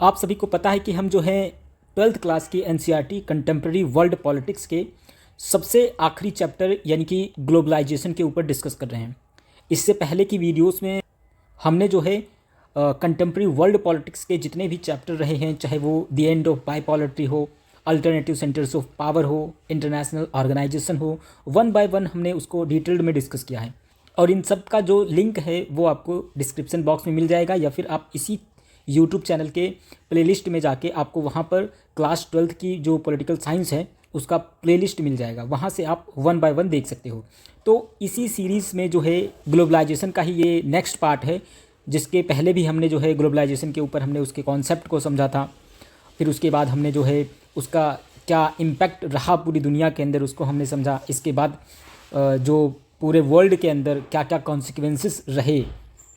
आप सभी को पता है कि हम जो है 12th क्लास की एनसीईआरटी कंटेम्प्रेरी वर्ल्ड पॉलिटिक्स के सबसे आखिरी चैप्टर यानी कि ग्लोबलाइजेशन के ऊपर डिस्कस कर रहे हैं। इससे पहले की वीडियोस में हमने जो है कंटेम्प्रेरी वर्ल्ड पॉलिटिक्स के जितने भी चैप्टर रहे हैं, चाहे वो द एंड ऑफ बाईपोलरिटी हो, अल्टरनेटिव सेंटर्स ऑफ पावर हो, इंटरनेशनल ऑर्गेनाइजेशन हो, वन बाय वन हमने उसको डिटेल्ड में डिस्कस किया है। और इन सब का जो लिंक है वो आपको डिस्क्रिप्शन बॉक्स में मिल जाएगा, या फिर आप इसी यूट्यूब चैनल के प्लेलिस्ट में जाके आपको वहाँ पर क्लास 12th की जो पॉलिटिकल साइंस है उसका प्लेलिस्ट मिल जाएगा, वहाँ से आप वन बाय वन देख सकते हो। तो इसी सीरीज़ में जो है ग्लोबलाइजेशन का ही ये नेक्स्ट पार्ट है, जिसके पहले भी हमने जो है ग्लोबलाइजेशन के ऊपर हमने उसके कॉन्सेप्ट को समझा था। फिर उसके बाद हमने जो है उसका क्या इम्पैक्ट रहा पूरी दुनिया के अंदर उसको हमने समझा। इसके बाद जो पूरे वर्ल्ड के अंदर क्या क्या कॉन्सिक्वेंसेस रहे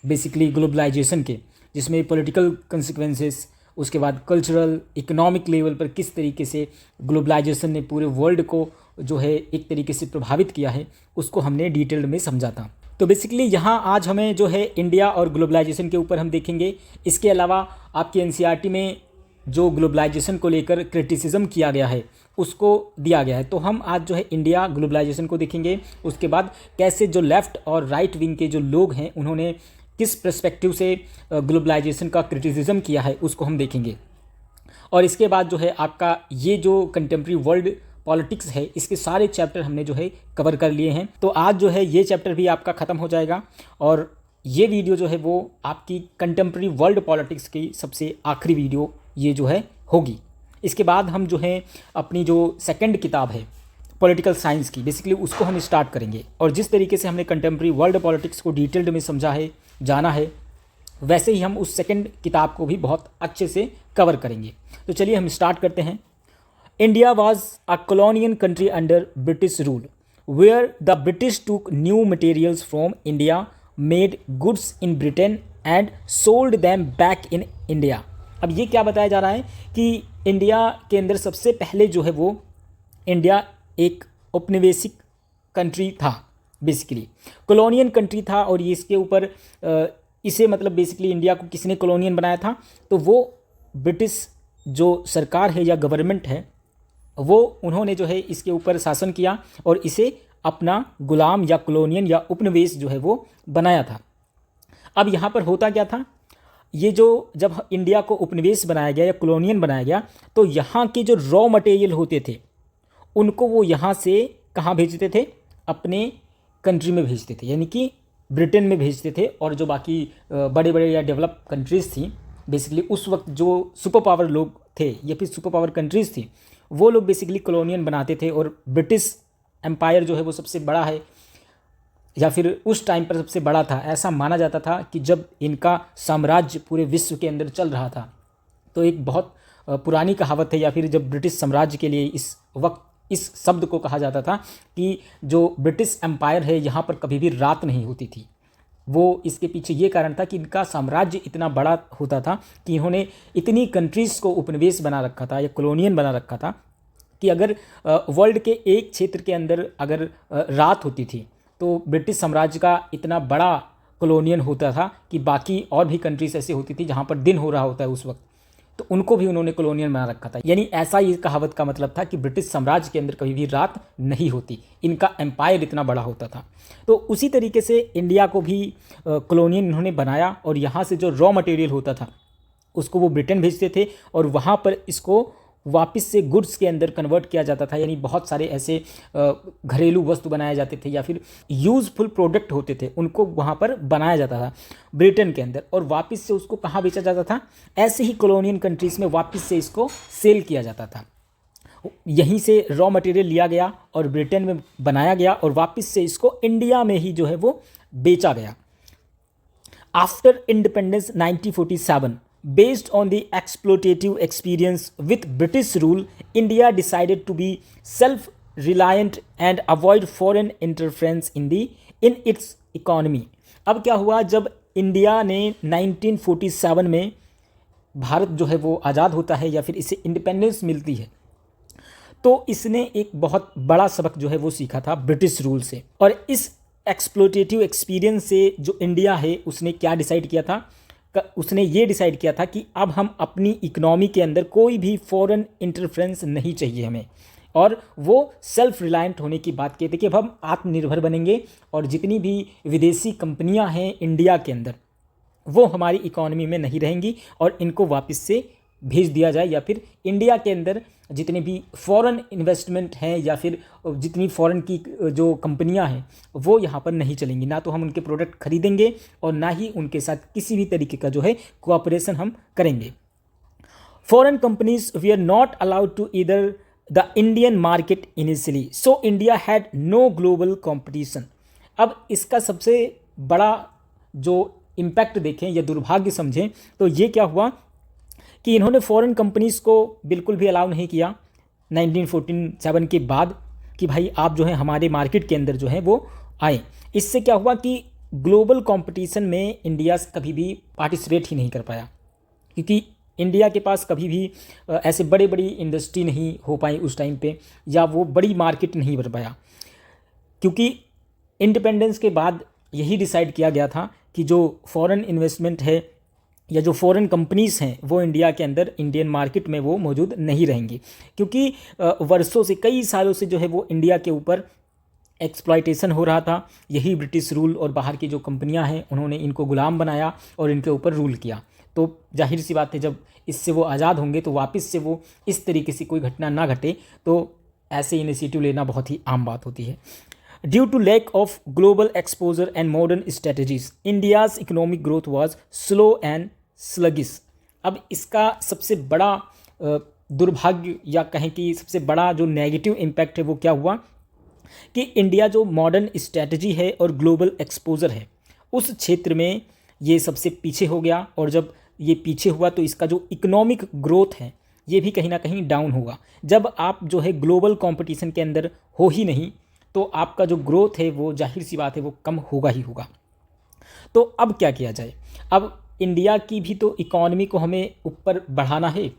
बेसिकली ग्लोबलाइजेशन के, जिसमें पॉलिटिकल कॉन्सिक्वेंसेस, उसके बाद कल्चरल इकोनॉमिक लेवल पर किस तरीके से ग्लोबलाइजेशन ने पूरे वर्ल्ड को जो है एक तरीके से प्रभावित किया है, उसको हमने डिटेल्ड में समझा था। तो बेसिकली यहाँ आज हमें जो है इंडिया और ग्लोबलाइजेशन के ऊपर हम देखेंगे। इसके अलावा आपकी एनसीईआरटी में जो ग्लोबलाइजेशन को लेकर क्रिटिसिज्म किया गया है उसको दिया गया है, तो हम आज जो है इंडिया ग्लोबलाइजेशन को देखेंगे। उसके बाद कैसे जो लेफ़्ट और राइट विंग के जो लोग हैं उन्होंने किस पर्सपेक्टिव से ग्लोबलाइजेशन का क्रिटिसिज्म किया है उसको हम देखेंगे। और इसके बाद जो है आपका ये जो कंटेम्प्रेरी वर्ल्ड पॉलिटिक्स है इसके सारे चैप्टर हमने जो है कवर कर लिए हैं। तो आज जो है ये चैप्टर भी आपका ख़त्म हो जाएगा और ये वीडियो जो है वो आपकी कंटेम्प्रेरी वर्ल्ड पॉलिटिक्स की सबसे आखिरी वीडियो ये जो है होगी। इसके बाद हम जो है अपनी जो सेकंड किताब है पॉलिटिकल साइंस की, बेसिकली उसको हम स्टार्ट करेंगे। और जिस तरीके से हमने कंटेम्प्रेरी वर्ल्ड पॉलिटिक्स को डिटेल्ड में समझा है, जाना है, वैसे ही हम उस सेकंड किताब को भी बहुत अच्छे से कवर करेंगे। तो चलिए हम स्टार्ट करते हैं। India was a colonial country under British rule where the British took new materials from India, made goods in Britain and sold them back in India. अब ये क्या बताया जा रहा है कि इंडिया के अंदर सबसे पहले जो है वो इंडिया एक औपनिवेशिक कंट्री था, बेसिकली कॉलोनियल कंट्री था। और ये इसके ऊपर इसे मतलब बेसिकली इंडिया को किसने कॉलोनियल बनाया था, तो वो ब्रिटिश जो सरकार है या गवर्नमेंट है वो उन्होंने जो है इसके ऊपर शासन किया और इसे अपना गुलाम या कॉलोनियल या उपनिवेश जो है वो बनाया था। अब यहाँ पर होता क्या था, ये जो जब इंडिया को उपनिवेश बनाया गया या कॉलोनियल बनाया गया तो यहाँ के जो रॉ मटेरियल होते थे उनको वो यहाँ से कहाँ भेजते थे, अपने कंट्री में भेजते थे, यानी कि ब्रिटेन में भेजते थे। और जो बाकी बड़े बड़े या डेवलप कंट्रीज़ थी, बेसिकली उस वक्त जो सुपर पावर लोग थे या फिर सुपर पावर कंट्रीज़ थी, वो लोग बेसिकली कॉलोनियल बनाते थे। और ब्रिटिश एम्पायर जो है वो सबसे बड़ा है या फिर उस टाइम पर सबसे बड़ा था। ऐसा माना जाता था कि जब इनका साम्राज्य पूरे विश्व के अंदर चल रहा था, तो एक बहुत पुरानी कहावत है, या फिर जब ब्रिटिश साम्राज्य के लिए इस वक्त इस शब्द को कहा जाता था कि जो ब्रिटिश एम्पायर है यहाँ पर कभी भी रात नहीं होती थी। वो इसके पीछे ये कारण था कि इनका साम्राज्य इतना बड़ा होता था कि इन्होंने इतनी कंट्रीज़ को उपनिवेश बना रखा था या कॉलोनियल बना रखा था कि अगर वर्ल्ड के एक क्षेत्र के अंदर अगर रात होती थी तो ब्रिटिश साम्राज्य का इतना बड़ा कॉलोनियल होता था कि बाकी और भी कंट्रीज़ ऐसे होती थी जहाँ पर दिन हो रहा होता है उस वक्त, तो उनको भी उन्होंने कॉलोनियल बना रखा था। यानी ऐसा ये कहावत का मतलब था कि ब्रिटिश साम्राज्य के अंदर कभी भी रात नहीं होती, इनका एम्पायर इतना बड़ा होता था। तो उसी तरीके से इंडिया को भी कॉलोनियल इन्होंने बनाया और यहाँ से जो रॉ मटेरियल होता था उसको वो ब्रिटेन भेजते थे और वहाँ पर इसको वापस से गुड्स के अंदर कन्वर्ट किया जाता था। यानी बहुत सारे ऐसे घरेलू वस्तु बनाए जाते थे या फिर यूज़फुल प्रोडक्ट होते थे, उनको वहाँ पर बनाया जाता था ब्रिटेन के अंदर, और वापस से उसको कहाँ बेचा जाता था, ऐसे ही कॉलोनियल कंट्रीज़ में वापस से इसको सेल किया जाता था। यहीं से रॉ मटेरियल लिया गया और ब्रिटेन में बनाया गया और वापस से इसको इंडिया में ही जो है वो बेचा गया। After independence 1947, based on the exploitative experience with British rule, India decided to be self-reliant and avoid foreign interference in its economy. अब क्या हुआ, जब इंडिया ने 1947 में भारत जो है वो आज़ाद होता है या फिर इसे इंडिपेंडेंस मिलती है, तो इसने एक बहुत बड़ा सबक जो है वो सीखा था ब्रिटिश रूल से। और इस एक्सप्लोटेटिव एक्सपीरियंस से जो इंडिया है उसने क्या डिसाइड किया था उसने ये डिसाइड किया था कि अब हम अपनी इकोनॉमी के अंदर कोई भी फॉरेन इंटरफेरेंस नहीं चाहिए हमें, और वो सेल्फ रिलायंट होने की बात की थी कि अब हम आत्मनिर्भर बनेंगे और जितनी भी विदेशी कंपनियां हैं इंडिया के अंदर वो हमारी इकोनॉमी में नहीं रहेंगी और इनको वापस से भेज दिया जाए, या फिर इंडिया के अंदर जितने भी फॉरेन इन्वेस्टमेंट हैं या फिर जितनी फॉरेन की जो कंपनियां हैं वो यहाँ पर नहीं चलेंगी, ना तो हम उनके प्रोडक्ट खरीदेंगे और ना ही उनके साथ किसी भी तरीके का जो है कोऑपरेशन हम करेंगे। Foreign companies we are not allowed to either the Indian market initially, so India had no global competition. अब इसका सबसे बड़ा जो इम्पैक्ट देखें या दुर्भाग्य समझें तो ये क्या हुआ कि इन्होंने फॉरेन कंपनीज़ को बिल्कुल भी अलाउ नहीं किया 1947 के बाद कि भाई आप जो है हमारे मार्केट के अंदर जो है वो आए। इससे क्या हुआ कि ग्लोबल कंपटीशन में इंडिया कभी भी पार्टिसिपेट ही नहीं कर पाया, क्योंकि इंडिया के पास कभी भी ऐसे बड़ी बड़ी इंडस्ट्री नहीं हो पाई उस टाइम पे, या वो बड़ी मार्केट नहीं बन पाया, क्योंकि इंडिपेंडेंस के बाद यही डिसाइड किया गया था कि जो फॉरेन इन्वेस्टमेंट है या जो फॉरेन कंपनीज़ हैं वो इंडिया के अंदर इंडियन मार्केट में वो मौजूद नहीं रहेंगी, क्योंकि वर्षों से कई सालों से जो है वो इंडिया के ऊपर एक्सप्लॉयटेशन हो रहा था। यही ब्रिटिश रूल और बाहर की जो कंपनियां हैं उन्होंने इनको गुलाम बनाया और इनके ऊपर रूल किया। तो जाहिर सी बात है जब इससे वो आज़ाद होंगे तो वापस से वो इस तरीके से कोई घटना ना घटे, तो ऐसे इनिशिएटिव लेना बहुत ही आम बात होती है। Due to lack of global exposure and modern strategies India's economic growth was slow and sluggish. अब इसका सबसे बड़ा दुर्भाग्य या कहें कि सबसे बड़ा जो नेगेटिव इम्पैक्ट है वो क्या हुआ कि इंडिया जो मॉडर्न स्ट्रेटजी है और ग्लोबल एक्सपोजर है उस क्षेत्र में ये सबसे पीछे हो गया, और जब ये पीछे हुआ तो इसका जो इकोनॉमिक ग्रोथ है ये भी कहीं ना कहीं डाउन होगा। जब आप जो है ग्लोबल कंपटीशन के अंदर हो ही नहीं तो आपका जो ग्रोथ है वो जाहिर सी बात है वो कम होगा ही होगा। तो अब क्या किया जाए? अब इंडिया की भी तो इकॉनमी को हमें ऊपर बढ़ाना है,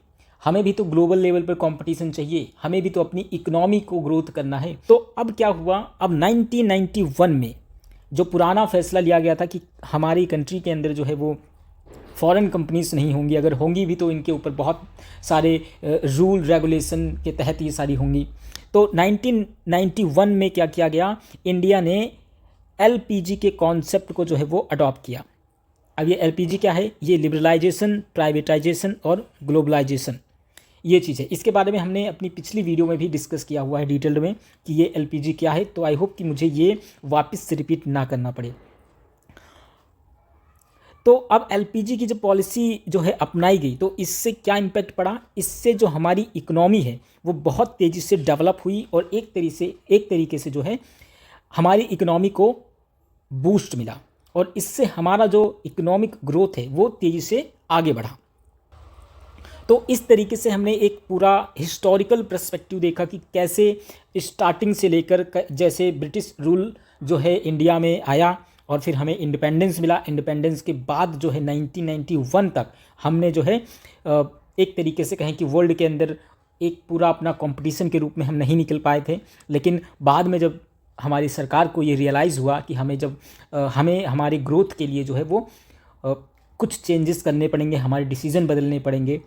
हमें भी तो ग्लोबल लेवल पर कंपटीशन चाहिए, हमें भी तो अपनी इकोनॉमी को ग्रोथ करना है। तो अब क्या हुआ, अब 1991 में जो पुराना फैसला लिया गया था कि हमारी कंट्री के अंदर जो है वो फॉरेन कंपनीज नहीं होंगी, अगर होंगी भी तो इनके ऊपर बहुत सारे रूल रेगुलेशन के तहत ये सारी होंगी। तो 1991 में क्या किया गया, इंडिया ने एलपीजी के कॉन्सेप्ट को जो है वो अडॉप्ट किया। अब ये एलपीजी क्या है? ये लिबरलाइजेशन, प्राइवेटाइजेशन और ग्लोबलाइजेशन, ये चीज़ है। इसके बारे में हमने अपनी पिछली वीडियो में भी डिस्कस किया हुआ है डिटेल में कि ये एलपीजी क्या है, तो आई होप कि मुझे ये वापस से रिपीट ना करना पड़े। तो अब एलपीजी की जो पॉलिसी जो है अपनाई गई तो इससे क्या इम्पैक्ट पड़ा, इससे जो हमारी इकोनॉमी है वो बहुत तेज़ी से डेवलप हुई और एक तरीके से जो है हमारी इकोनॉमी को बूस्ट मिला, और इससे हमारा जो इकोनॉमिक ग्रोथ है वो तेज़ी से आगे बढ़ा। तो इस तरीके से हमने एक पूरा हिस्टोरिकल पर्सपेक्टिव देखा कि कैसे स्टार्टिंग से लेकर जैसे ब्रिटिश रूल जो है इंडिया में आया और फिर हमें इंडिपेंडेंस मिला, इंडिपेंडेंस के बाद जो है 1991 तक हमने जो है एक तरीके से कहें कि वर्ल्ड के अंदर एक पूरा अपना कंपटीशन के रूप में हम नहीं निकल पाए थे। लेकिन बाद में जब हमारी सरकार को ये रियलाइज़ हुआ कि हमें हमारी ग्रोथ के लिए जो है वो कुछ चेंजेस करने पड़ेंगे, हमारे डिसीज़न बदलने पड़ेंगे,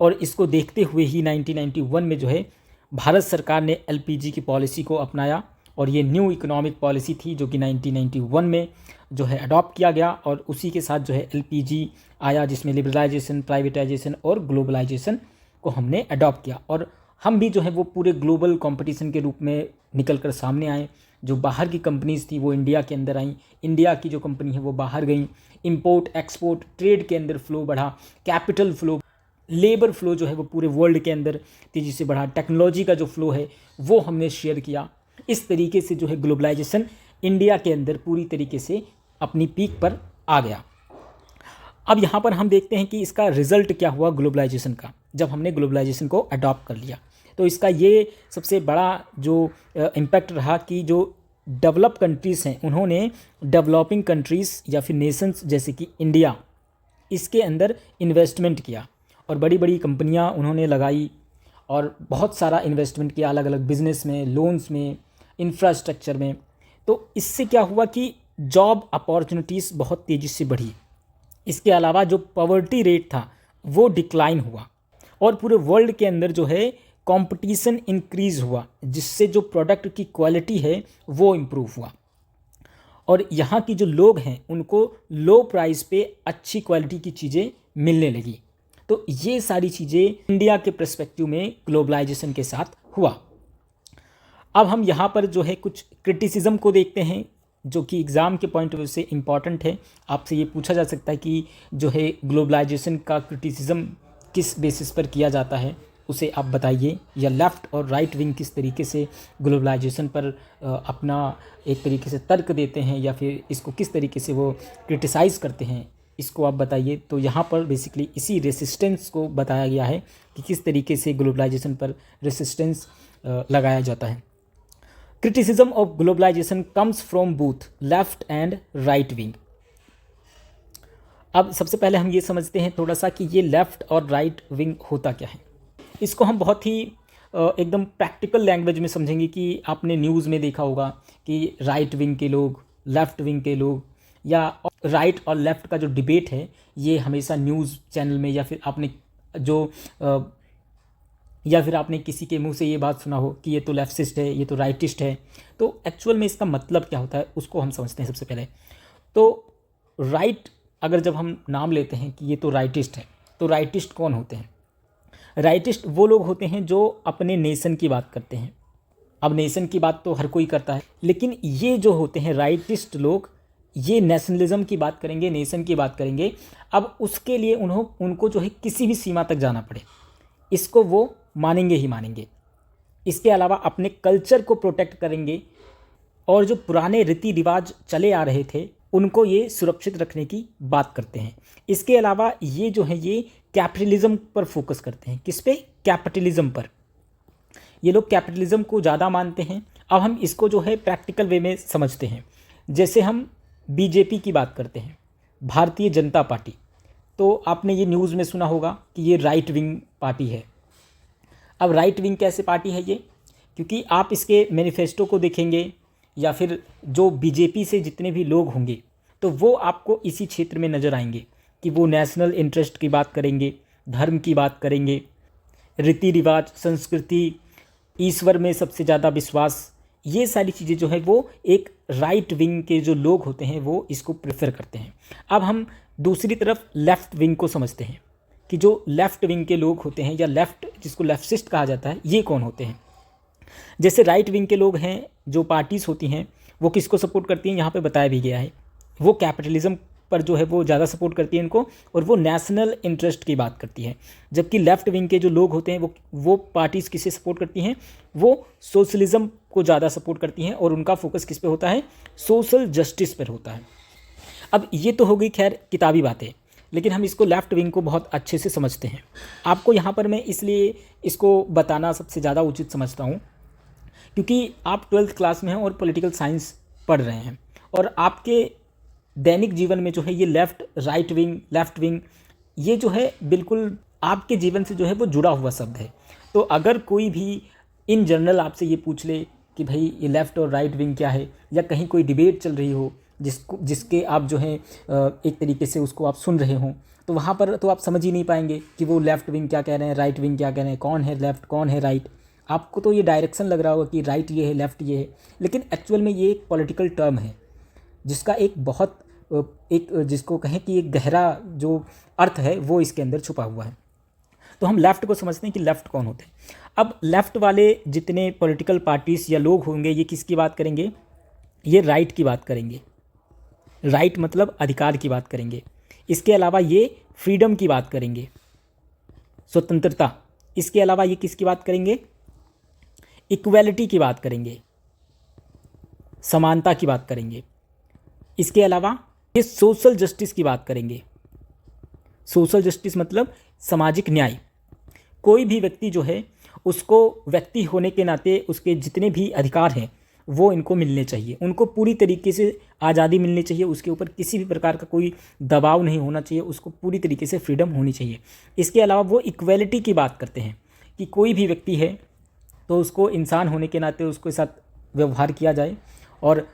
और इसको देखते हुए ही 1991 में जो है भारत सरकार ने एलपीजी की पॉलिसी को अपनाया, और ये न्यू इकोनॉमिक पॉलिसी थी जो कि 1991 में जो है अडॉप्ट किया गया, और उसी के साथ जो है एलपीजी आया जिसमें लिबरलाइजेशन, प्राइवेटाइजेशन और ग्लोबलाइजेशन को हमने अडॉप्ट किया, और हम भी जो है वो पूरे ग्लोबल कंपटीशन के रूप में निकल कर सामने आए। जो बाहर की कंपनीज़ थी वो इंडिया के अंदर आई, इंडिया की जो कंपनी है वो बाहर गई, इंपोर्ट एक्सपोर्ट ट्रेड के अंदर फ्लो बढ़ा, कैपिटल फ्लो, लेबर फ्लो जो है वो पूरे वर्ल्ड के अंदर तेज़ी से बढ़ा, टेक्नोलॉजी का जो फ्लो है वो हमने शेयर किया। इस तरीके से जो है ग्लोबलाइजेशन इंडिया के अंदर पूरी तरीके से अपनी पीक पर आ गया। अब यहाँ पर हम देखते हैं कि इसका रिज़ल्ट क्या हुआ ग्लोबलाइजेशन का, जब हमने ग्लोबलाइजेशन को अडॉप्ट कर लिया। तो इसका ये सबसे बड़ा जो इम्पैक्ट रहा कि जो डेवलप कंट्रीज़ हैं उन्होंने डेवलपिंग कंट्रीज़ या फिर नेशंस जैसे कि इंडिया, इसके अंदर इन्वेस्टमेंट किया और बड़ी बड़ी कंपनियां उन्होंने लगाई और बहुत सारा इन्वेस्टमेंट किया अलग अलग बिजनेस में, लोन्स में, इंफ्रास्ट्रक्चर में। तो इससे क्या हुआ कि जॉब अपॉर्चुनिटीज़ बहुत तेज़ी से बढ़ी, इसके अलावा जो पॉवर्टी रेट था वो डिक्लाइन हुआ, और पूरे वर्ल्ड के अंदर जो है कंपटीशन इंक्रीज हुआ, जिससे जो प्रोडक्ट की क्वालिटी है वो इम्प्रूव हुआ, और यहाँ की जो लोग हैं उनको लो प्राइस पे अच्छी क्वालिटी की चीज़ें मिलने लगी। तो ये सारी चीज़ें इंडिया के पर्सपेक्टिव में ग्लोबलाइजेशन के साथ हुआ। अब हम यहाँ पर जो है कुछ क्रिटिसिज्म को देखते हैं, जो कि एग्ज़ाम के पॉइंट ऑफ व्यू से इम्पॉर्टेंट है। आपसे ये पूछा जा सकता है कि जो है ग्लोबलाइजेशन का क्रिटिसिज्म किस बेसिस पर किया जाता है, उसे आप बताइए, या लेफ़्ट और राइट विंग किस तरीके से ग्लोबलाइजेशन पर अपना एक तरीके से तर्क देते हैं, या फिर इसको किस तरीके से वो क्रिटिसाइज़ करते हैं, इसको आप बताइए। तो यहाँ पर बेसिकली इसी रेसिस्टेंस को बताया गया है कि किस तरीके से ग्लोबलाइजेशन पर रेसिस्टेंस लगाया जाता है। Criticism of globalisation comes from both left and right wing. अब सबसे पहले हम ये समझते हैं थोड़ा सा कि ये लेफ़्ट और राइट विंग होता क्या है। इसको हम बहुत ही एकदम प्रैक्टिकल लैंग्वेज में समझेंगे कि आपने न्यूज़ में देखा होगा कि राइट विंग के लोग, लेफ़्ट विंग के लोग, या राइट और लेफ़्ट का जो डिबेट है ये हमेशा न्यूज़ चैनल में, या फिर आपने किसी के मुंह से ये बात सुना हो कि ये तो लेफ्टिस्ट है, ये तो राइटिस्ट है। तो एक्चुअल में इसका मतलब क्या होता है उसको हम समझते हैं सबसे पहले। तो राइट अगर जब हम नाम लेते हैं कि ये तो राइटिस्ट है, तो राइटिस्ट कौन होते हैं? राइटिस्ट वो लोग होते हैं जो अपने नेशन की बात करते हैं। अब नेशन की बात तो हर कोई करता है, लेकिन ये जो होते हैं राइटिस्ट लोग, ये नेशनलिज्म की बात करेंगे, नेशन की बात करेंगे। अब उसके लिए उनको जो है किसी भी सीमा तक जाना पड़े, इसको वो मानेंगे ही मानेंगे। इसके अलावा अपने कल्चर को प्रोटेक्ट करेंगे, और जो पुराने रीति रिवाज चले आ रहे थे उनको ये सुरक्षित रखने की बात करते हैं। इसके अलावा ये जो है ये कैपिटलिज्म पर फोकस करते हैं। किस पे? कैपिटलिज्म पर। ये लोग कैपिटलिज्म को ज़्यादा मानते हैं। अब हम इसको जो है प्रैक्टिकल वे में समझते हैं। जैसे हम बीजेपी की बात करते हैं, भारतीय जनता पार्टी, तो आपने ये न्यूज़ में सुना होगा कि ये राइट विंग पार्टी है। अब राइट विंग कैसे पार्टी है ये? क्योंकि आप इसके मैनिफेस्टो को देखेंगे, या फिर जो बीजेपी से जितने भी लोग होंगे तो वो आपको इसी क्षेत्र में नज़र आएंगे कि वो नेशनल इंटरेस्ट की बात करेंगे, धर्म की बात करेंगे, रीति रिवाज, संस्कृति, ईश्वर में सबसे ज़्यादा विश्वास, ये सारी चीज़ें जो है वो एक राइट विंग के जो लोग होते हैं वो इसको प्रेफर करते हैं। अब हम दूसरी तरफ लेफ़्ट विंग को समझते हैं कि जो लेफ़्ट विंग के लोग होते हैं, या लेफ़्ट जिसको लेफ्टिस्ट कहा जाता है, ये कौन होते हैं? जैसे राइट विंग के लोग हैं, जो पार्टीज़ होती हैं वो किसको सपोर्ट करती हैं, यहाँ पे बताया भी गया है। वो कैपिटलिज्म पर जो है वो ज़्यादा सपोर्ट करती है इनको, और वो नेशनल इंटरेस्ट की बात करती है। जबकि लेफ़्ट विंग के जो लोग होते हैं वो पार्टीज़ किसे सपोर्ट करती हैं? वो सोशलिज्म को ज़्यादा सपोर्ट करती हैं, और उनका फोकस किस पे होता है? सोशल जस्टिस पर होता है। अब ये तो हो गई खैर किताबी बातें, लेकिन हम इसको लेफ़्ट विंग को बहुत अच्छे से समझते हैं। आपको यहाँ पर मैं इसलिए इसको बताना सबसे ज़्यादा उचित समझता हूँ क्योंकि आप 12th क्लास में हैं और पॉलिटिकल साइंस पढ़ रहे हैं, और आपके दैनिक जीवन में जो है ये राइट विंग, लेफ़्ट विंग, ये जो है बिल्कुल आपके जीवन से जो है वो जुड़ा हुआ शब्द है। तो अगर कोई भी इन जनरल आपसे ये पूछ ले कि भाई ये लेफ़्ट और राइट विंग क्या है, या कहीं कोई डिबेट चल रही हो जिसके आप जो है एक तरीके से उसको आप सुन रहे हों, तो वहाँ पर तो आप समझ ही नहीं पाएंगे कि वो लेफ़्ट विंग क्या कह रहे हैं, राइट विंग क्या कह रहे हैं, कौन है लेफ़्ट, कौन है राइट। आपको तो ये डायरेक्शन लग रहा होगा कि राइट ये है, लेफ़्ट ये है, लेकिन एक्चुअल में ये एक पॉलिटिकल टर्म है जिसका जिसको कहें कि एक गहरा जो अर्थ है वो इसके अंदर छुपा हुआ है। तो हम लेफ़्ट को समझते हैं कि लेफ़्ट कौन होते हैं। अब लेफ़्ट वाले जितने पॉलिटिकल पार्टीज़ या लोग होंगे ये किसकी बात करेंगे? ये राइट की बात करेंगे। राइट मतलब अधिकार की बात करेंगे। इसके अलावा ये फ्रीडम की बात करेंगे, स्वतंत्रता। इसके अलावा ये किसकी बात करेंगे? इक्वलिटी की बात करेंगे, समानता की बात करेंगे। इसके अलावा ये सोशल जस्टिस की बात करेंगे। सोशल जस्टिस मतलब सामाजिक न्याय। कोई भी व्यक्ति जो है उसको व्यक्ति होने के नाते उसके जितने भी अधिकार हैं वो इनको मिलने चाहिए, उनको पूरी तरीके से आज़ादी मिलनी चाहिए, उसके ऊपर किसी भी प्रकार का कोई दबाव नहीं होना चाहिए, उसको पूरी तरीके से फ्रीडम होनी चाहिए। इसके अलावा वो इक्वलिटी की बात करते हैं कि कोई भी व्यक्ति है तो उसको इंसान होने के नाते उसके साथ व्यवहार किया जाए, और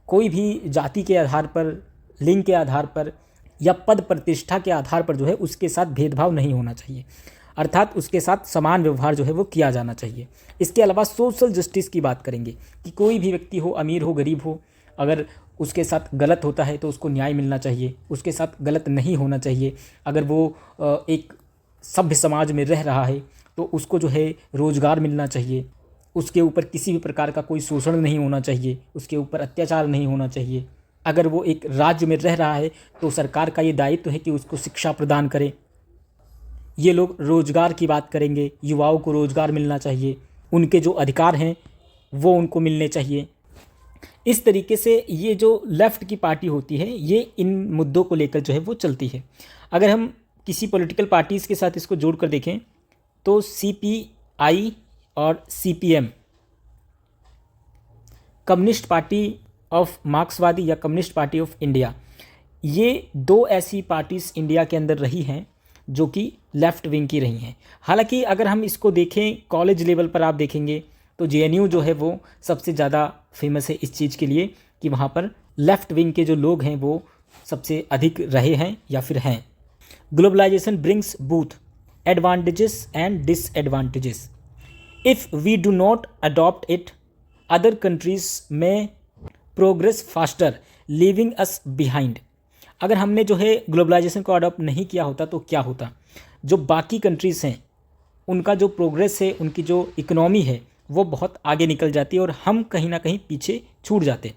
कोई भी जाति के आधार पर, लिंग के आधार पर या पद प्रतिष्ठा के आधार पर जो है उसके साथ भेदभाव नहीं होना चाहिए, अर्थात उसके साथ समान व्यवहार जो है वो किया जाना चाहिए। इसके अलावा सोशल जस्टिस की बात करेंगे कि कोई भी व्यक्ति हो, अमीर हो, गरीब हो, अगर उसके साथ गलत होता है तो उसको न्याय मिलना चाहिए, उसके साथ गलत नहीं होना चाहिए। अगर वो एक सभ्य समाज में रह रहा है तो उसको जो है रोज़गार मिलना चाहिए, उसके ऊपर किसी भी प्रकार का कोई शोषण नहीं होना चाहिए, उसके ऊपर अत्याचार नहीं होना चाहिए। अगर वो एक राज्य में रह रहा है तो सरकार का ये दायित्व है कि उसको शिक्षा प्रदान करे। ये लोग रोज़गार की बात करेंगे, युवाओं को रोज़गार मिलना चाहिए, उनके जो अधिकार हैं वो उनको मिलने चाहिए। इस तरीके से ये जो लेफ़्ट की पार्टी होती है ये इन मुद्दों को लेकर जो है वो चलती है। अगर हम किसी पॉलिटिकल पार्टीज़ के साथ इसको जोड़ कर देखें तो CPI और CPM, कम्युनिस्ट पार्टी ऑफ मार्क्सवादी या कम्युनिस्ट पार्टी ऑफ इंडिया, ये दो ऐसी पार्टीज़ इंडिया के अंदर रही हैं जो कि लेफ़्ट विंग की रही हैं। हालांकि अगर हम इसको देखें कॉलेज लेवल पर आप देखेंगे तो JNU जो है वो सबसे ज़्यादा फेमस है इस चीज़ के लिए कि वहाँ पर लेफ़्ट विंग के जो लोग हैं वो सबसे अधिक रहे हैं या फिर हैं। Globalisation brings both advantages and disadvantages. If we do not adopt it, other countries में progress faster, leaving us behind. अगर हमने जो है ग्लोबलाइजेशन को अडॉप्ट नहीं किया होता तो क्या होता, जो बाकी कंट्रीज़ हैं उनका जो प्रोग्रेस है, उनकी जो इकोनॉमी है वो बहुत आगे निकल जाती है और हम कहीं ना कहीं पीछे छूट जाते।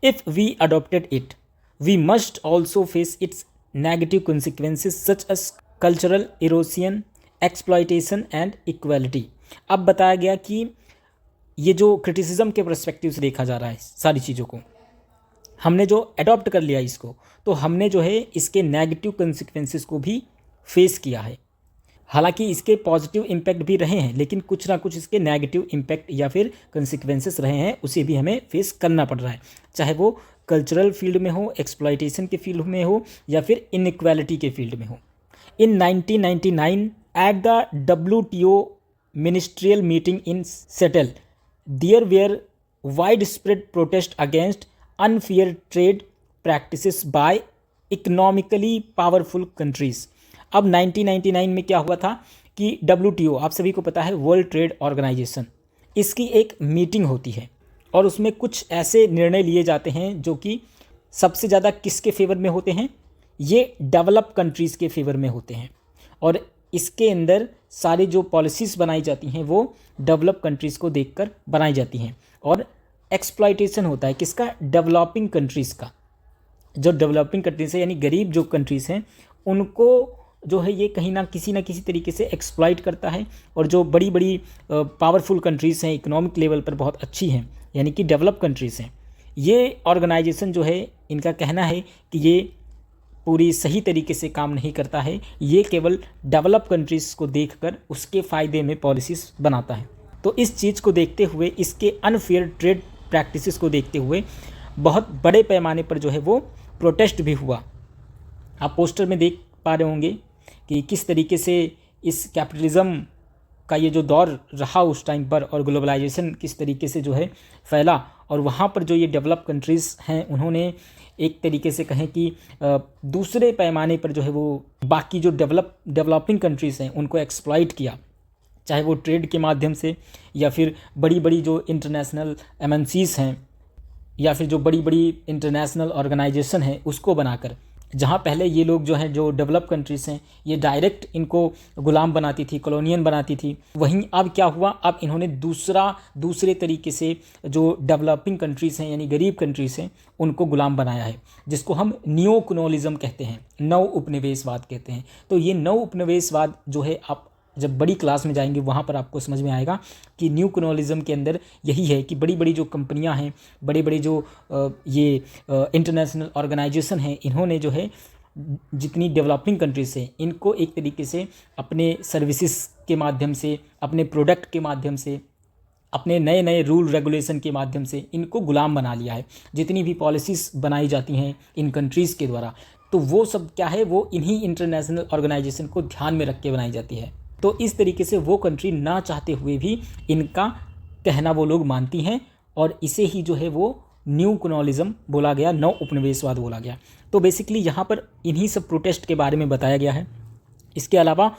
If we adopted it, we must also face its negative consequences such as cultural erosion, exploitation and equality. अब बताया गया कि ये जो क्रिटिसिज्म के पर्सपेक्टिव से देखा जा रहा है सारी चीज़ों को, हमने जो अडॉप्ट कर लिया इसको तो हमने जो है इसके नेगेटिव कंसिक्वेंसेस को भी फेस किया है। हालांकि इसके पॉजिटिव इम्पैक्ट भी रहे हैं लेकिन कुछ ना कुछ इसके नेगेटिव इम्पैक्ट या फिर कंसिक्वेंसेस रहे हैं, उसे भी हमें फेस करना पड़ रहा है, चाहे वो कल्चरल फील्ड में हो, एक्सप्लॉयटेशन के फील्ड में हो या फिर इनइक्वालिटी के फील्ड में हो। In 1999 at the WTO ministerial meeting in Seattle, there were widespread protest against unfair trade practices by economically powerful countries. अब 1999 में क्या हुआ था कि WTO, आप सभी को पता है, वर्ल्ड ट्रेड ऑर्गेनाइजेशन, इसकी एक मीटिंग होती है और उसमें कुछ ऐसे निर्णय लिए जाते हैं जो कि सबसे ज़्यादा किसके फेवर में होते हैं, ये डेवलप कंट्रीज़ के फेवर में होते हैं। और इसके अंदर सारी जो पॉलिसीज़ बनाई जाती हैं वो डेवलप कंट्रीज़ को देखकर बनाई जाती हैं और एक्सप्लॉयटेशन होता है किसका, डेवलपिंग कंट्रीज़ का। जो डेवलपिंग कंट्रीज़ है यानी गरीब जो कंट्रीज़ हैं उनको जो है ये कहीं ना किसी तरीके से एक्सप्लॉइट करता है। और जो बड़ी बड़ी पावरफुल कंट्रीज़ हैं, इकोनॉमिक लेवल पर बहुत अच्छी हैं, यानी कि डेवलप कंट्रीज़ हैं, ये ऑर्गेनाइजेशन जो है इनका कहना है कि ये पूरी सही तरीके से काम नहीं करता है, ये केवल डेवलप कंट्रीज़ को देखकर उसके फ़ायदे में पॉलिसीज़ बनाता है। तो इस चीज़ को देखते हुए, इसके अनफेयर ट्रेड प्रैक्टिसेस को देखते हुए बहुत बड़े पैमाने पर जो है वो प्रोटेस्ट भी हुआ। आप पोस्टर में देख पा रहे होंगे कि किस तरीके से इस कैपिटलिज्म का ये जो दौर रहा उस टाइम पर और ग्लोबलाइजेशन किस तरीके से जो है फैला, और वहाँ पर जो ये डेवलप कंट्रीज़ हैं उन्होंने एक तरीके से कहें कि दूसरे पैमाने पर जो है वो बाकी जो डेवलपिंग कंट्रीज़ हैं उनको एक्सप्लॉइट किया, चाहे वो ट्रेड के माध्यम से या फिर बड़ी बड़ी जो इंटरनेशनल MNCs हैं या फिर जो बड़ी बड़ी इंटरनेशनल ऑर्गेनाइजेशन है उसको बनाकर। जहाँ पहले ये लोग जो हैं, जो डेवलप कंट्रीज़ हैं, ये डायरेक्ट इनको गुलाम बनाती थी, कॉलोनियन बनाती थी, वहीं अब क्या हुआ, अब इन्होंने दूसरे तरीके से जो डेवलपिंग कंट्रीज़ हैं यानी गरीब कंट्रीज़ हैं उनको गुलाम बनाया है, जिसको हम न्यू कॉलोनिज्म कहते हैं, नव उपनिवेशवाद कहते हैं। तो ये नव उपनिवेशवाद जो है, आप जब बड़ी क्लास में जाएंगे वहाँ पर आपको समझ में आएगा कि न्यू कॉलोनिज्म के अंदर यही है कि बड़ी बड़ी जो कंपनियां हैं, बड़े बड़े जो ये इंटरनेशनल ऑर्गेनाइजेशन हैं, इन्होंने जो है जितनी डेवलपिंग कंट्रीज़ हैं इनको एक तरीके से अपने सर्विसेज के माध्यम से, अपने प्रोडक्ट के माध्यम से, अपने नए नए रूल रेगुलेशन के माध्यम से इनको गुलाम बना लिया है। जितनी भी पॉलिसीज़ बनाई जाती हैं इन कंट्रीज़ के द्वारा, तो वो सब क्या है, वो इन्हीं इंटरनेशनल ऑर्गेनाइजेशन को ध्यान में रख के बनाई जाती है। तो इस तरीके से वो कंट्री ना चाहते हुए भी इनका कहना वो लोग मानती हैं और इसे ही जो है वो न्यू कॉलोनिज्म बोला गया, नव उपनिवेशवाद बोला गया। तो बेसिकली यहाँ पर इन्हीं सब प्रोटेस्ट के बारे में बताया गया है। इसके अलावा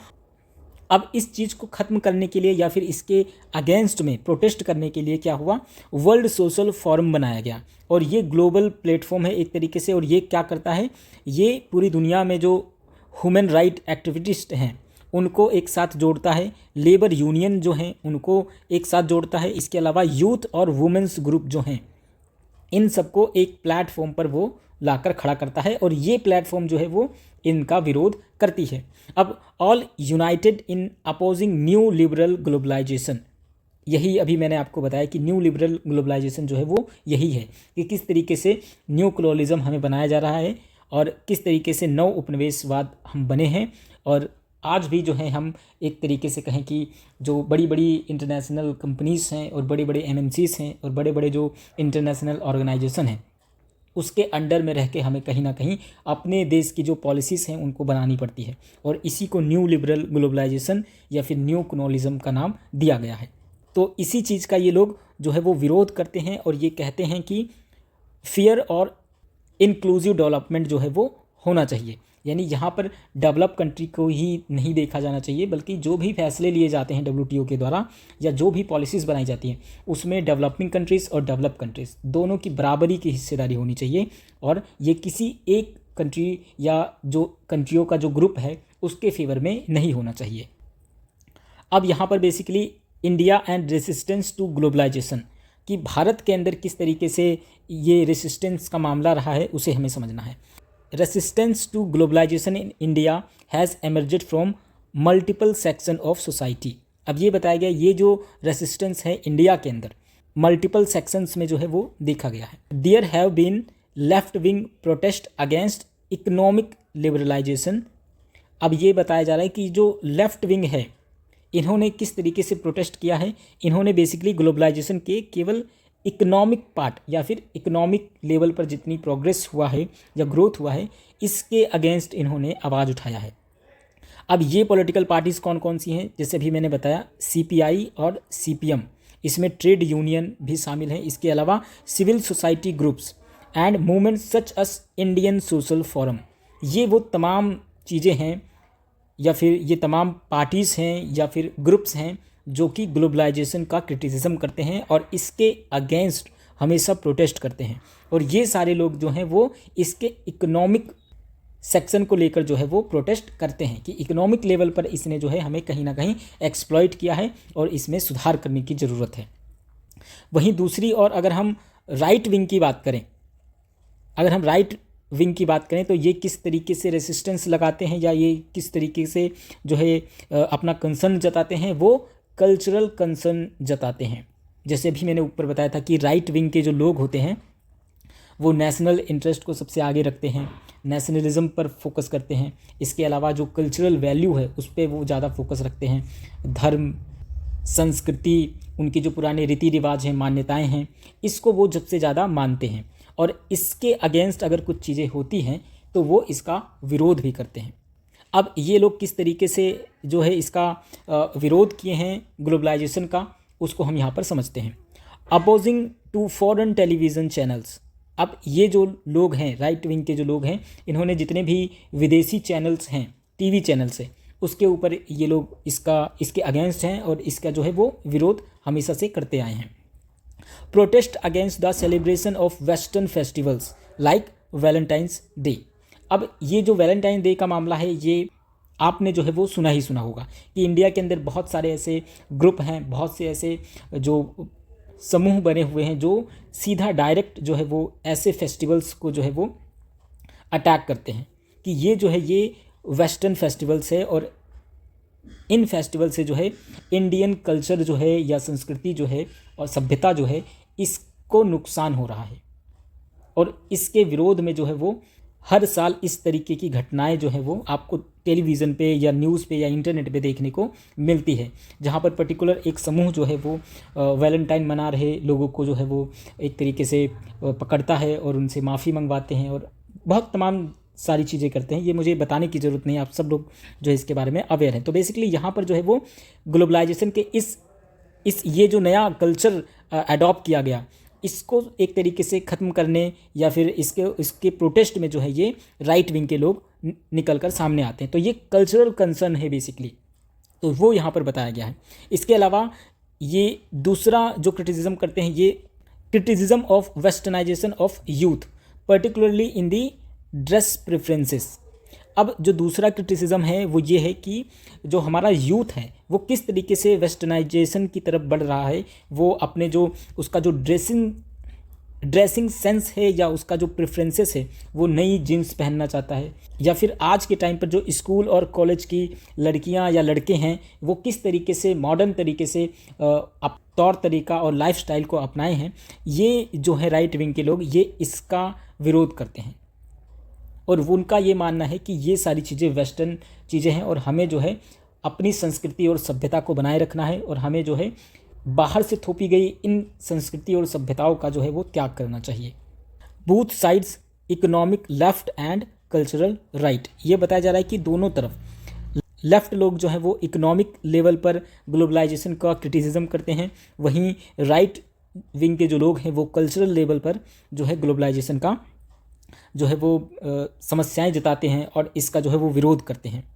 अब इस चीज़ को ख़त्म करने के लिए या फिर इसके अगेंस्ट में प्रोटेस्ट करने के लिए क्या हुआ, वर्ल्ड सोशल फोरम बनाया गया। और ये ग्लोबल प्लेटफॉर्म है एक तरीके से, और ये क्या करता है, ये पूरी दुनिया में जो ह्यूमन राइट एक्टिविस्ट हैं उनको एक साथ जोड़ता है, लेबर यूनियन जो हैं उनको एक साथ जोड़ता है। इसके अलावा यूथ और वुमेंस ग्रुप जो हैं इन सबको एक प्लेटफॉर्म पर वो लाकर खड़ा करता है, और ये प्लेटफॉर्म जो है वो इनका विरोध करती है। अब all united in opposing new liberal globalisation, यही अभी मैंने आपको बताया कि न्यू लिबरल ग्लोबलाइजेशन जो है वो यही है कि किस तरीके से न्यू कॉलोनिज्म हमें बनाया जा रहा है और किस तरीके से नव उपनिवेशवाद हम बने हैं। और आज भी जो है हम एक तरीके से कहें कि जो बड़ी बड़ी इंटरनेशनल कंपनीज़ हैं और बड़े बड़े एमएनसीज़ हैं और बड़े बड़े जो इंटरनेशनल ऑर्गेनाइजेशन हैं उसके अंडर में रह के हमें कहीं ना कहीं अपने देश की जो पॉलिसीज़ हैं उनको बनानी पड़ती है, और इसी को न्यू लिबरल ग्लोबलाइजेशन या फिर न्यू कॉलोनिज्म का नाम दिया गया है। तो इसी चीज़ का ये लोग जो है वो विरोध करते हैं और ये कहते हैं कि फेयर और इंक्लूसिव डेवलपमेंट जो है वो होना चाहिए। यानी यहाँ पर डेवलप कंट्री को ही नहीं देखा जाना चाहिए, बल्कि जो भी फैसले लिए जाते हैं WTO के द्वारा या जो भी पॉलिसीज़ बनाई जाती हैं उसमें डेवलपिंग कंट्रीज़ और डेवलप कंट्रीज़ दोनों की बराबरी की हिस्सेदारी होनी चाहिए, और ये किसी एक कंट्री या जो कंट्रियों का जो ग्रुप है उसके फेवर में नहीं होना चाहिए। अब यहाँ पर basically India and resistance to globalisation, कि भारत के अंदर किस तरीके से ये रेसिस्टेंस का मामला रहा है उसे हमें समझना है। Resistance to globalisation in India has emerged from multiple section of society. अब ये बताया गया ये जो रेसिस्टेंस है इंडिया के अंदर मल्टीपल सेक्शंस में जो है वो देखा गया है। There have been left wing protest against economic liberalisation. अब ये बताया जा रहा है कि जो लेफ्ट विंग है इन्होंने किस तरीके से प्रोटेस्ट किया है, इन्होंने बेसिकली ग्लोबलाइजेशन के केवल इकोनॉमिक पार्ट या फिर इकोनॉमिक लेवल पर जितनी प्रोग्रेस हुआ है या ग्रोथ हुआ है इसके अगेंस्ट इन्होंने आवाज़ उठाया है। अब ये पॉलिटिकल पार्टीज़ कौन कौन सी हैं, जैसे भी मैंने बताया CPI और CPM, इसमें ट्रेड यूनियन भी शामिल हैं। इसके अलावा civil society groups and movements such as Indian social forum, ये वो तमाम चीज़ें हैं या फिर ये तमाम पार्टीज़ हैं या फिर ग्रुप्स हैं जो कि ग्लोबलाइजेशन का क्रिटिसिज्म करते हैं और इसके अगेंस्ट हमेशा प्रोटेस्ट करते हैं। और ये सारे लोग जो हैं वो इसके इकोनॉमिक सेक्शन को लेकर जो है वो प्रोटेस्ट करते हैं कि इकोनॉमिक लेवल पर इसने जो है हमें कहीं ना कहीं एक्सप्लॉइट किया है और इसमें सुधार करने की ज़रूरत है। वहीं दूसरी ओर अगर हम राइट विंग की बात करें, तो ये किस तरीके से रेसिस्टेंस लगाते हैं या ये किस तरीके से जो है अपना कंसर्न जताते हैं, वो कल्चरल कंसर्न जताते हैं। जैसे भी मैंने ऊपर बताया था कि राइट विंग के जो लोग होते हैं वो नेशनल इंटरेस्ट को सबसे आगे रखते हैं, नेशनलिज्म पर फोकस करते हैं। इसके अलावा जो कल्चरल वैल्यू है उस पर वो ज़्यादा फोकस रखते हैं। धर्म, संस्कृति, उनके जो पुराने रीति रिवाज हैं, मान्यताएं हैं, इसको वो सबसे ज़्यादा मानते हैं और इसके अगेंस्ट अगर कुछ चीज़ें होती हैं तो वो इसका विरोध भी करते हैं। अब ये लोग किस तरीके से जो है इसका विरोध किए हैं ग्लोबलाइजेशन का, उसको हम यहाँ पर समझते हैं। Opposing to foreign television channels, अब ये जो लोग हैं राइट विंग के जो लोग हैं इन्होंने जितने भी विदेशी चैनल्स हैं, टीवी चैनल्स हैं, उसके ऊपर ये लोग इसके अगेंस्ट हैं और इसका जो है वो विरोध हमेशा से करते आए हैं। Protest against the celebration of western festivals like Valentine's day. अब ये जो वैलेंटाइन डे का मामला है ये आपने जो है वो सुना ही सुना होगा कि इंडिया के अंदर बहुत सारे ऐसे ग्रुप हैं, बहुत से ऐसे जो समूह बने हुए हैं जो सीधा डायरेक्ट जो है वो ऐसे फेस्टिवल्स को जो है वो अटैक करते हैं कि ये जो है ये वेस्टर्न फेस्टिवल्स है और इन फेस्टिवल से जो है इंडियन कल्चर जो है या संस्कृति जो है और सभ्यता जो है इसको नुकसान हो रहा है। और इसके विरोध में जो है वो हर साल इस तरीके की घटनाएं जो है वो आपको टेलीविज़न पे या न्यूज़ पे या इंटरनेट पे देखने को मिलती है, जहाँ पर पर्टिकुलर एक समूह जो है वो वैलेंटाइन मना रहे लोगों को जो है वो एक तरीके से पकड़ता है और उनसे माफ़ी मंगवाते हैं और बहुत तमाम सारी चीज़ें करते हैं। ये मुझे बताने की ज़रूरत नहीं, आप सब लोग जो है इसके बारे में अवेयर हैं। तो बेसिकली यहाँ पर जो है वो ग्लोबलाइजेशन के इस ये जो नया कल्चर अडॉप्ट किया गया इसको एक तरीके से ख़त्म करने या फिर इसके प्रोटेस्ट में जो है ये राइट विंग के लोग निकल कर सामने आते हैं। तो ये कल्चरल कंसर्न है बेसिकली, तो वो यहाँ पर बताया गया है। इसके अलावा ये दूसरा जो क्रिटिसिज्म करते हैं, ये criticism of westernisation of youth particularly in the dress preferences. अब जो दूसरा क्रिटिसिज्म है वो ये है कि जो हमारा यूथ है वो किस तरीके से वेस्टर्नाइजेशन की तरफ बढ़ रहा है, वो अपने जो उसका जो ड्रेसिंग सेंस है या उसका जो प्रेफरेंसेस है वो नई जीन्स पहनना चाहता है, या फिर आज के टाइम पर जो स्कूल और कॉलेज की लड़कियां या लड़के हैं वो किस तरीके से मॉडर्न तरीके से तौर तरीका और लाइफस्टाइल को अपनाए हैं। ये जो है राइट विंग के लोग ये इसका विरोध करते हैं और वो उनका ये मानना है कि ये सारी चीज़ें वेस्टर्न चीज़ें हैं और हमें जो है अपनी संस्कृति और सभ्यता को बनाए रखना है और हमें जो है बाहर से थोपी गई इन संस्कृति और सभ्यताओं का जो है वो त्याग करना चाहिए। Both sides economic left and cultural right, ये बताया जा रहा है कि दोनों तरफ लेफ्ट लोग जो है वो इकोनॉमिक लेवल पर ग्लोबलाइजेशन का क्रिटिसिज्म करते हैं, वहीं राइट विंग के जो लोग हैं वो कल्चरल लेवल पर जो है ग्लोबलाइजेशन का जो है वो समस्याएं जताते हैं और इसका जो है वो विरोध करते हैं।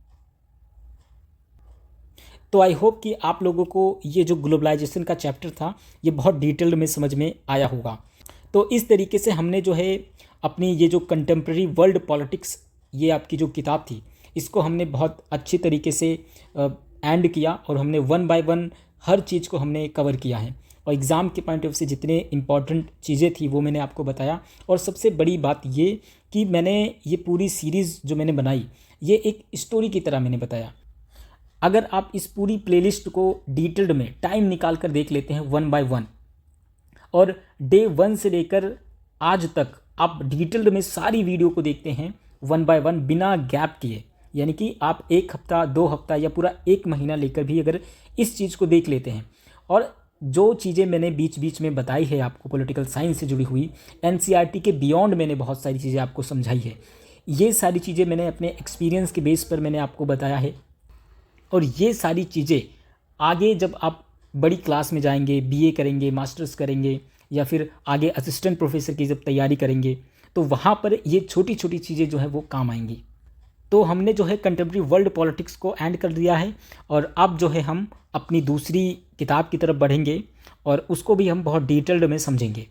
तो आई होप कि आप लोगों को ये जो ग्लोबलाइजेशन का चैप्टर था ये बहुत डिटेल्ड में समझ में आया होगा। तो इस तरीके से हमने जो है अपनी ये जो कंटेम्प्रेरी वर्ल्ड पॉलिटिक्स, ये आपकी जो किताब थी, इसको हमने बहुत अच्छी तरीके से एंड किया और हमने वन बाय वन हर चीज़ को हमने कवर किया है और एग्ज़ाम के पॉइंट ऑफ व्यू से जितने इंपॉर्टेंट चीज़ें थी वो मैंने आपको बताया। और सबसे बड़ी बात ये कि मैंने ये पूरी सीरीज़ जो मैंने बनाई ये एक स्टोरी की तरह मैंने बताया। अगर आप इस पूरी प्लेलिस्ट को डिटेल्ड में टाइम निकाल कर देख लेते हैं वन बाय वन और डे 1 से लेकर आज तक आप डिटेल्ड में सारी वीडियो को देखते हैं वन बाय वन बिना गैप किए, यानी कि आप 1 हफ्ता 2 हफ्ता या पूरा 1 महीना लेकर भी अगर इस चीज़ को देख लेते हैं और जो चीज़ें मैंने बीच बीच में बताई है आपको पॉलिटिकल साइंस से जुड़ी हुई, एनसीईआरटी के बियॉन्ड मैंने बहुत सारी चीज़ें आपको समझाई है। ये सारी चीज़ें मैंने अपने एक्सपीरियंस के बेस पर मैंने आपको बताया है और ये सारी चीज़ें आगे जब आप बड़ी क्लास में जाएंगे, बीए करेंगे, मास्टर्स करेंगे या फिर आगे असिस्टेंट प्रोफेसर की जब तैयारी करेंगे तो वहाँ पर ये छोटी छोटी चीज़ें जो है वो काम आएंगी। तो हमने जो है कंटेम्प्रेरी वर्ल्ड पॉलिटिक्स को एंड कर दिया है और अब जो है हम अपनी दूसरी किताब की तरफ बढ़ेंगे और उसको भी हम बहुत डिटेल्ड में समझेंगे।